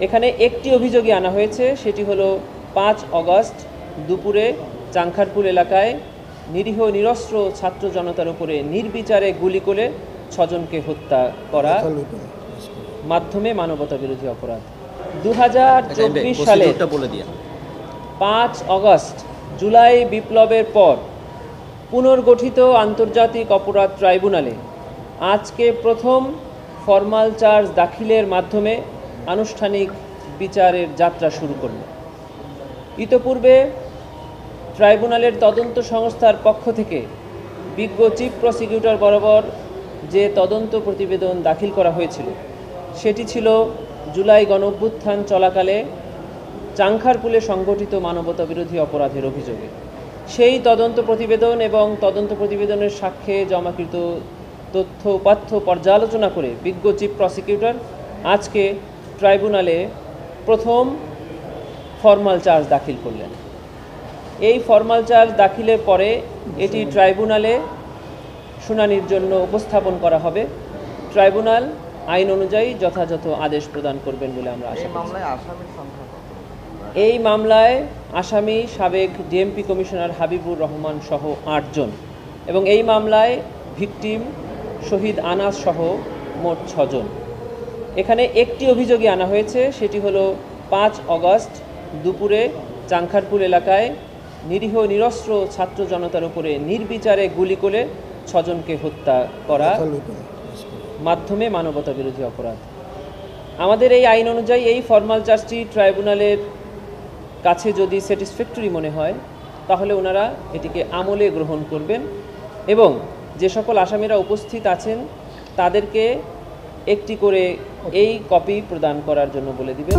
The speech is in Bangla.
এখানে একটি অভিযোগই আনা হয়েছে, সেটি হলো 5 অগস্ট দুপুরে চাংখারপুল এলাকায় নিরীহ নিরস্ত্র ছাত্র জনতার উপরে নির্বিচারে গুলি করে 6 জনকে হত্যা করা মাধ্যমে মানবতা বিরোধী অপরাধ। 2024 সালের 5 অগস্ট জুলাই বিপ্লবের পর পুনর্গঠিত আন্তর্জাতিক অপরাধ ট্রাইব্যুনালে আজকে প্রথম ফরমাল চার্জ দাখিলের মাধ্যমে আনুষ্ঠানিক বিচারের যাত্রা শুরু করল। ইতোপূর্বে ট্রাইব্যুনালের তদন্ত সংস্থার পক্ষ থেকে বিজ্ঞ চিফ প্রসিকিউটর বরাবর যে তদন্ত প্রতিবেদন দাখিল করা হয়েছিল সেটি ছিল জুলাই গণঅভ্যুত্থান চলাকালে চাংখারপুলে সংগঠিত মানবতা বিরোধী অপরাধের অভিযোগে। সেই তদন্ত প্রতিবেদন এবং তদন্ত প্রতিবেদনের সাক্ষ্যে জমাকৃত তথ্য উপাত্ত পর্যালোচনা করে বিজ্ঞ চিফ প্রসিকিউটর আজকে ট্রাইব্যুনালে প্রথম ফরমাল চার্জ দাখিল করলেন। এই ফরমাল চার্জ দাখিলের পরে এটি ট্রাইব্যুনালে শুনানির জন্য উপস্থাপন করা হবে। ট্রাইব্যুনাল আইন অনুযায়ী যথাযথ আদেশ প্রদান করবেন বলে আমরা আশা করছি। এই মামলায় আসামি সাবেক ডিএমপি কমিশনার হাবিবুর রহমান সহ 8 জন এবং এই মামলায় ভিকটিম শহীদ আনাস সহ মোট 6 জন। এখানে একটি অভিযোগই আনা হয়েছে, সেটি হলো 5 অগস্ট দুপুরে চাংখারপুল এলাকায় নিরীহ নিরস্ত্র ছাত্র জনতার উপরে নির্বিচারে গুলি করে 6 জনকে হত্যা করা মাধ্যমে মানবতা বিরোধী অপরাধ। আমাদের এই আইন অনুযায়ী এই ফরমাল চার্জটি ট্রাইব্যুনালের কাছে যদি স্যাটিসফ্যাক্টরি মনে হয় তাহলে ওনারা এটিকে আমলে গ্রহণ করবেন এবং যে সকল আসামিরা উপস্থিত আছেন তাদেরকে একটি করে এই কপি প্রদান করার জন্য বলে দিবেন।